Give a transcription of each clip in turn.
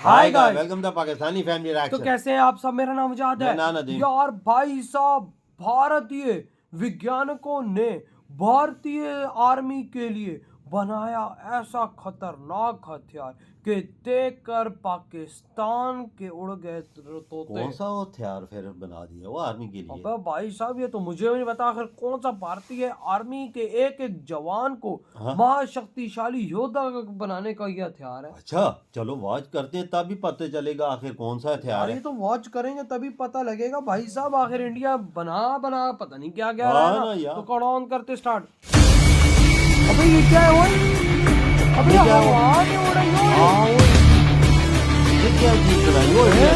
Hi guys, welcome the Pakistani family reaction. तो कैसे हैं आप सब। मेरा नाम आजाद है यार। भाई साहब, भारतीय वैज्ञानिकों ने भारतीय आर्मी के लिए बनाया ऐसा खतरनाक हथियार कि देखकर पाकिस्तान के उड़ गए तोते। कौन सा हथियार फिर बना दिया वो आर्मी के लिए? अबे भाई साहब, ये तो मुझे भी नहीं पता आखिर कौन सा भारतीय आर्मी के एक एक जवान को महाशक्तिशाली योद्धा बनाने का ये हथियार है। अच्छा चलो वॉच करते हैं, तब भी पता चलेगा आखिर कौन सा हथियार है। ये तो वॉच करेंगे तभी पता लगेगा भाई साहब। आखिर इंडिया बना पता नहीं क्या क्या हाँ है ना यार। तो कौन ऑन करते स्टार्ट। अबे ये क्या है भाई? अबे आवाज हो रही है। ये क्या चीज चलाई वो है?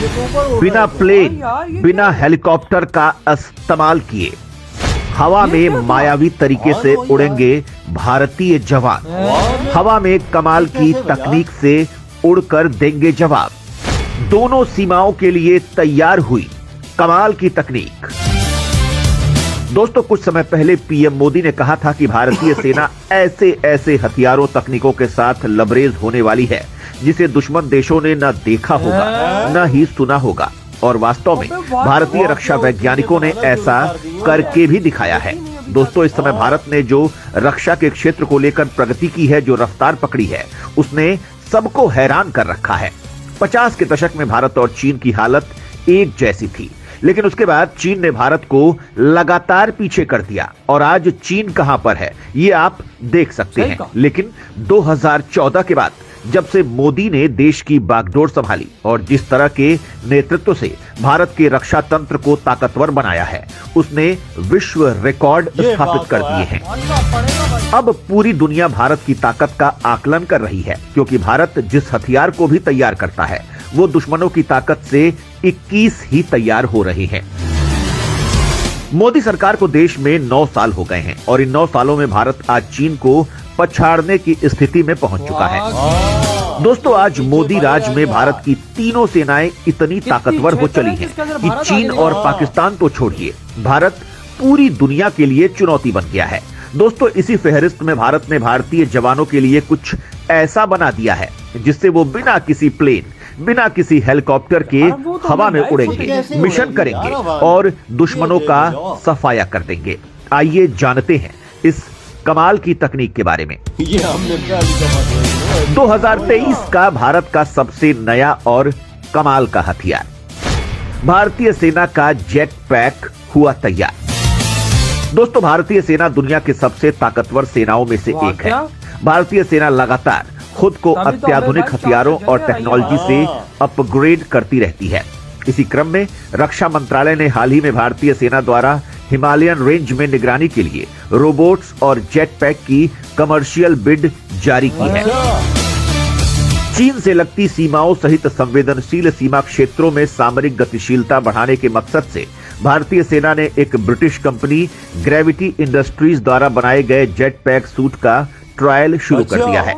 ये तो ऊपर उड़ बिना रहा है। प्लेन बिना हेलीकॉप्टर का इस्तेमाल किए हवा में मायावी तरीके से उड़ेंगे भारतीय जवान। हवा में कमाल की तकनीक से उड़कर देंगे जवाब। दोनों सीमाओं के लिए तैयार हुई कमाल की तकनीक। दोस्तों, कुछ समय पहले पीएम मोदी ने कहा था कि भारतीय सेना ऐसे ऐसे हथियारों तकनीकों के साथ लबरेज होने वाली है जिसे दुश्मन देशों ने न देखा होगा न ही सुना होगा। और वास्तव में भारतीय रक्षा वैज्ञानिकों ने ऐसा करके भी दिखाया है। दोस्तों, इस समय भारत ने जो रक्षा के क्षेत्र को लेकर प्रगति की है, जो रफ्तार पकड़ी है, उसने सबको हैरान कर रखा है। 50 के दशक में भारत और चीन की हालत एक जैसी थी, लेकिन उसके बाद चीन ने भारत को लगातार पीछे कर दिया और आज चीन कहां पर है ये आप देख सकते हैं। लेकिन 2014 के बाद जब से मोदी ने देश की बागडोर संभाली और जिस तरह के नेतृत्व से भारत के रक्षा तंत्र को ताकतवर बनाया है, उसने विश्व रिकॉर्ड स्थापित कर दिए हैं। अब पूरी दुनिया भारत की ताकत का आकलन कर रही है, क्योंकि भारत जिस हथियार को भी तैयार करता है वो दुश्मनों की ताकत से 21 ही तैयार हो रहे हैं। मोदी सरकार को देश में 9 साल हो गए हैं और इन 9 सालों में भारत आज चीन को पछाड़ने की स्थिति में पहुंच चुका है। दोस्तों, आज मोदी राज में भारत की तीनों सेनाएं इतनी ताकतवर हो चली हैं कि चीन और पाकिस्तान तो छोड़िए, भारत पूरी दुनिया के लिए चुनौती बन गया है। दोस्तों, इसी फहरिस्त में भारत ने भारतीय जवानों के लिए कुछ ऐसा बना दिया है जिससे वो बिना किसी प्लेन, बिना किसी हेलीकॉप्टर के हवा में उड़ेंगे, मिशन करेंगे और दुश्मनों का सफाया कर देंगे। आइए जानते हैं इस कमाल की तकनीक के बारे में। ये हमने 2023 का भारत का सबसे नया और कमाल का हथियार, भारतीय सेना का जेट पैक हुआ तैयार। दोस्तों, भारतीय सेना दुनिया की सबसे ताकतवर सेनाओं में से एक है। भारतीय सेना लगातार खुद को अत्याधुनिक हथियारों और टेक्नोलॉजी से अपग्रेड करती रहती है। इसी क्रम में रक्षा मंत्रालय ने हाल ही में भारतीय सेना द्वारा हिमालयन रेंज में निगरानी के लिए रोबोट्स और जेट पैक की कमर्शियल बिड जारी की है। चीन से लगती सीमाओं सहित संवेदनशील सीमा क्षेत्रों में सामरिक गतिशीलता बढ़ाने के मकसद से भारतीय सेना ने एक ब्रिटिश कंपनी ग्रेविटी इंडस्ट्रीज द्वारा बनाए गए जेट पैक सूट का ट्रायल शुरू कर दिया है।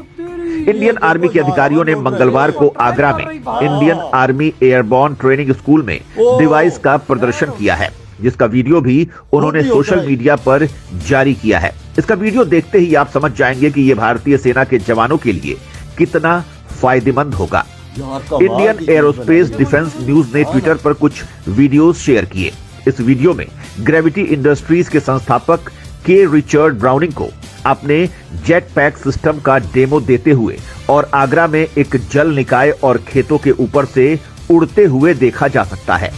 इंडियन आर्मी के अधिकारियों ने मंगलवार को आगरा में Indian army airborne training school में डिवाइस का प्रदर्शन किया है, जिसका वीडियो भी उन्होंने सोशल मीडिया पर जारी किया है। इसका वीडियो देखते ही आप समझ जाएंगे कि यह भारतीय सेना के जवानों के लिए कितना फायदेमंद होगा। इंडियन एरोस्पेस डिफेंस न्यूज ने ट्विटर पर कुछ वीडियोस शेयर किए। इस वीडियो में ग्रेविटी इंडस्ट्रीज के संस्थापक के रिचर्ड ब्राउनिंग को अपने जेट पैक सिस्टम का डेमो देते हुए और आगरा में एक जल निकाय और खेतों के ऊपर से उड़ते हुए देखा जा सकता है।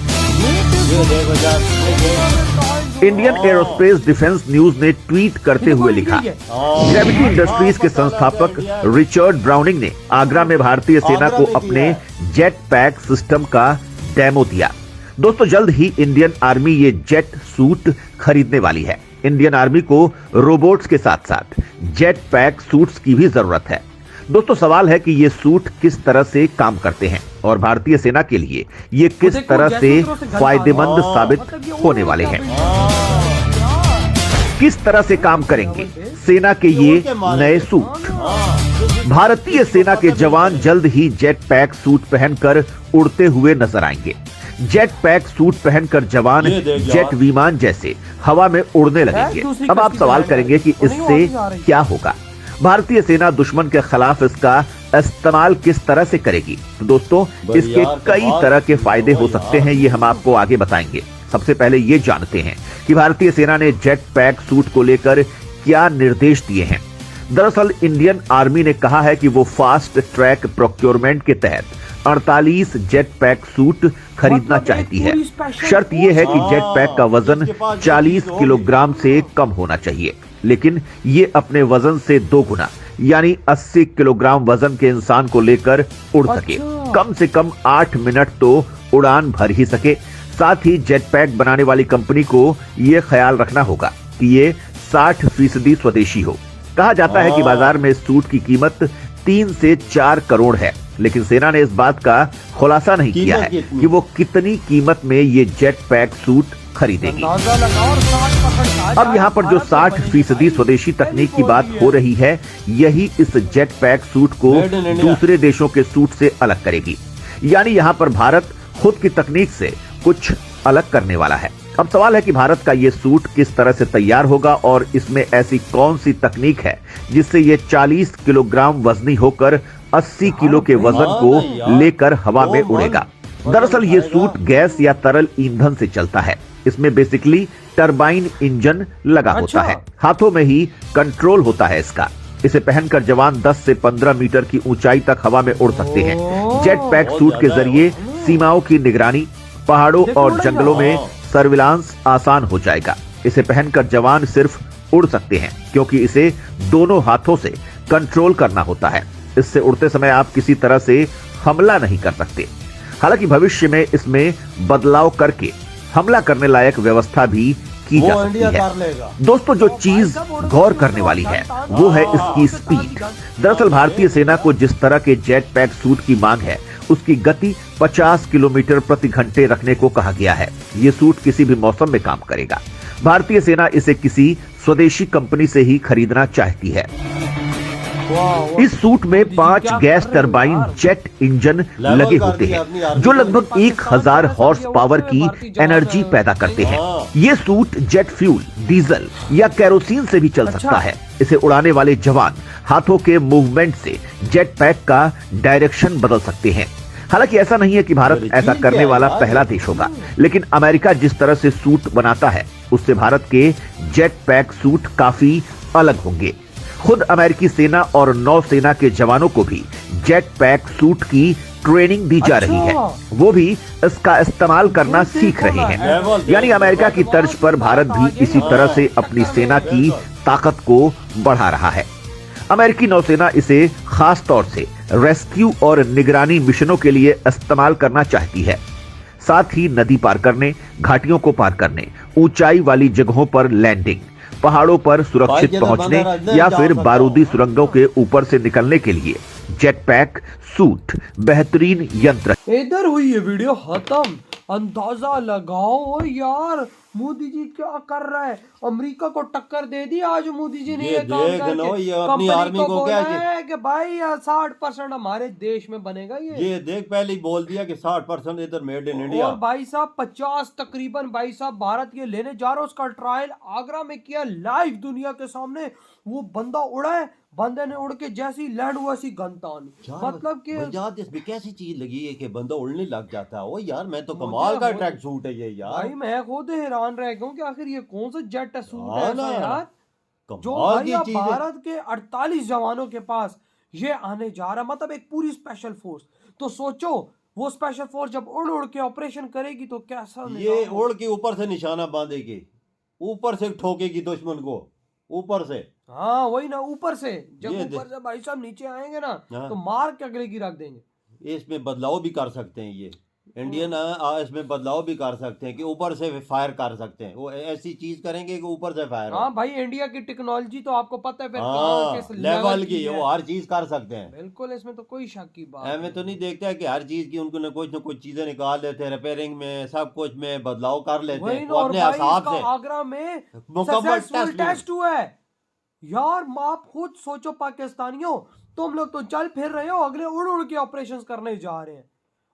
इंडियन एरोस्पेस डिफेंस न्यूज ने ट्वीट करते हुए लिखा, ग्रेविटी इंडस्ट्रीज के संस्थापक रिचर्ड ब्राउनिंग ने आगरा में भारतीय सेना को अपने जेट पैक सिस्टम का डेमो दिया। दोस्तों, जल्द ही इंडियन आर्मी ये जेट सूट खरीदने वाली है। इंडियन आर्मी को रोबोट्स के साथ साथ जेट पैक सूट्स की भी जरूरत है। दोस्तों, सवाल है कि ये सूट किस तरह से काम करते हैं और भारतीय सेना के लिए ये किस तरह से फायदेमंद साबित होने वाले हैं। किस तरह से काम करेंगे सेना के ये नए सूट। भारतीय सेना के जवान जल्द ही जेट पैक सूट पहनकर उड़ते हुए नजर आएंगे। जेट पैक सूट पहनकर जवान जेट विमान जैसे हवा में उड़ने लगेंगे। अब आप सवाल करेंगे कि इससे क्या होगा। भारतीय सेना दुश्मन के खिलाफ इसका इस्तेमाल किस तरह से करेगी? तो दोस्तों, इसके कई तरह के फायदे हो सकते हैं, ये हम आपको आगे बताएंगे। सबसे पहले ये जानते हैं कि भारतीय सेना ने जेट पैक सूट को लेकर क्या निर्देश दिए हैं। दरअसल इंडियन आर्मी ने कहा है कि वो फास्ट ट्रैक प्रोक्योरमेंट के तहत 48 जेट पैक सूट खरीदना चाहती है। शर्त यह है कि जेट पैक का वजन 40 किलोग्राम से कम होना चाहिए, लेकिन ये अपने वजन से 2 गुना यानी 80 किलोग्राम वजन के इंसान को लेकर उड़ सके। कम से कम 8 मिनट तो उड़ान भर ही सके। साथ ही जेट पैक बनाने वाली कंपनी को यह ख्याल रखना होगा कि ये 60% स्वदेशी हो। कहा जाता है कि बाजार में इस सूट की कीमत 3 से 4 करोड़ है, लेकिन सेना ने इस बात का खुलासा नहीं किया है कि वो कितनी कीमत में ये जेट पैक सूट खरीदेगी। अब यहाँ पर जो 60% स्वदेशी तकनीक की बात हो रही है, यही इस जेट पैक सूट को दूसरे देशों के सूट से अलग करेगी। यानी यहाँ पर भारत खुद की तकनीक से कुछ अलग करने वाला है। अब सवाल है कि भारत का ये सूट किस तरह से तैयार होगा और इसमें ऐसी कौन सी तकनीक है जिससे ये 40 किलोग्राम वजनी होकर 80 किलो के वजन को लेकर हवा में उड़ेगा। दरअसल ये सूट गैस या तरल ईंधन से चलता है। इसमें बेसिकली टरबाइन इंजन लगा होता है। हाथों में ही कंट्रोल होता है इसका। इसे पहनकर जवान 10 से 15 मीटर की ऊंचाई तक हवा में उड़ सकते हैं। जेट पैक सूट के जरिए सीमाओं की निगरानी, पहाड़ों और जंगलों में सर्विलांस आसान हो जाएगा। इसे पहनकर जवान सिर्फ उड़ सकते हैं क्योंकि इसे दोनों हाथों से कंट्रोल करना होता है। इससे उड़ते समय आप किसी तरह से हमला नहीं कर सकते। हालांकि भविष्य में इसमें बदलाव करके हमला करने लायक व्यवस्था भी की जा सकती है। दोस्तों, जो चीज गौर करने वाली है वो है इसकी स्पीड। दरअसल भारतीय सेना को जिस तरह के जेट पैक सूट की मांग है, उसकी गति 50 किलोमीटर प्रति घंटे रखने को कहा गया है। ये सूट किसी भी मौसम में काम करेगा। भारतीय सेना इसे किसी स्वदेशी कंपनी से ही खरीदना चाहती है। इस सूट में 5 गैस टरबाइन जेट इंजन लगे होते हैं जो लगभग 1000 हॉर्स पावर की एनर्जी पैदा करते हैं। ये सूट जेट फ्यूल, डीजल या केरोसिन से भी चल सकता है। इसे उड़ाने वाले जवान हाथों के मूवमेंट से जेट पैक का डायरेक्शन बदल सकते हैं। हालांकि ऐसा नहीं है कि भारत ऐसा करने वाला पहला देश होगा, लेकिन अमेरिका जिस तरह से सूट बनाता है उससे भारत के जेट पैक सूट काफी अलग होंगे। खुद अमेरिकी सेना और नौसेना के जवानों को भी जेट पैक सूट की ट्रेनिंग दी जा रही है। वो भी इसका इस्तेमाल करना सीख रहे हैं। यानी अमेरिका की तर्ज पर भारत भी इसी तरह से अपनी सेना की ताकत को बढ़ा रहा है। अमेरिकी नौसेना इसे खास तौर से रेस्क्यू और निगरानी मिशनों के लिए इस्तेमाल करना चाहती है। साथ ही नदी पार करने, घाटियों को पार करने, ऊंचाई वाली जगहों पर लैंडिंग, पहाड़ों पर सुरक्षित पहुंचने या फिर बारूदी सुरंगों के ऊपर से निकलने के लिए जेट पैक सूट बेहतरीन यंत्र। इधर हुई ये वीडियो खत्म। अंदाजा लगाओ यार, मोदी जी क्या कर रहा है। अमेरिका को टक्कर दे दी आज मोदी जी ने। ये अपनी आर्मी को क्या है कि भाई 60% हमारे देश में बनेगा। ये देख पहले ही बोल दिया कि 60% इधर मेड इन इंडिया। और भाई साहब 50 तकरीबन भाई साहब भारत के लेने जा रहा है। उसका ट्रायल आगरा में किया लाइव दुनिया के सामने। वो बंदा उड़ा है, बंदे ने उड़ के जैसी लैंड हुआ सी गनतान। मतलब कि यार इसमें कैसी चीज लगी है कि बंदा उड़ने लग जाता है। ओ यार, मैं तो कमाल का ट्रैक सूट है ये यार। भाई मैं खुद हैरान रह गया कि आखिर ये कौन सा जेट सूट है ऐसा यार, जो भाई भारत के 48 जवानों के पास ये आने जा रहा। मतलब एक पूरी स्पेशल फोर्स। तो सोचो वो स्पेशल फोर्स जब उड़ उड़ के ऑपरेशन करेगी तो कैसा ये उड़ के ऊपर से निशाना बांधेगी, ऊपर से ठोकेगी दुश्मन को ऊपर से। हाँ वही ना, ऊपर से जब ऊपर से भाई साहब नीचे आएंगे ना तो मार के अगले की रख देंगे। इसमें बदलाव भी कर सकते हैं ये इंडियन, इसमें बदलाव भी कर सकते हैं कि ऊपर से फायर कर सकते हैं। वो ऐसी चीज करेंगे कि ऊपर से फायर। हाँ भाई, इंडिया की टेक्नोलॉजी तो आपको पता है फिर किस लेवल की, वो हर चीज कर सकते हैं। बिल्कुल, इसमें तो कोई शक की बात हमें तो नहीं देखता है कि हर चीज की उनको न कुछ चीजें निकाल लेते हैं, रिपेयरिंग में सब कुछ में बदलाव कर लेते हैं अपने हिसाब से। आगरा में मुकम्मल टेस्ट हुआ है यार। आप खुद सोचो पाकिस्तानियों, तुम लोग तो चल फिर रहे हो, अगले उड़ उड़ के ऑपरेशंस करने जा रहे हैं।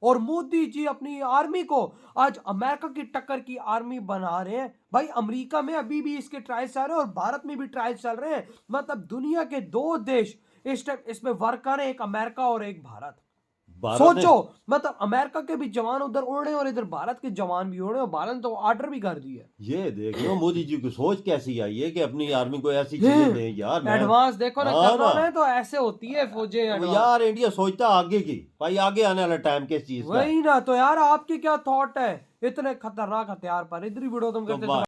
और मोदी जी अपनी आर्मी को आज अमेरिका की टक्कर की आर्मी बना रहे हैं। भाई अमेरिका में अभी भी इसके ट्रायल्स चल रहे हैं और भारत में भी ट्रायल्स चल रहे हैं। मतलब दुनिया के 2 देश इस टाइम इसमें वर्क कर रहे हैं, एक अमेरिका और एक भारत। भारत सोचो, मतलब अमेरिका के भी जवान उधर उड़ रहे हैं और इधर भारत के जवान भी उड़ रहे हैं, और भारत ने तो ऑर्डर भी कर दिया। ये देखो मोदी जी की सोच कैसी आई है कि अपनी आर्मी को ऐसी चीजें दें यार। एडवांस देखो ना, हाँ करना ना। है तो ऐसे होती है फौजें advance। यार इंडिया सोचता आगे की, भाई आगे आने वाला टाइम किस चीज का है। वही ना, तो यार आपके क्या थॉट है इतने खतरनाक हथियार पर? इधर ही वीडियो तुम करते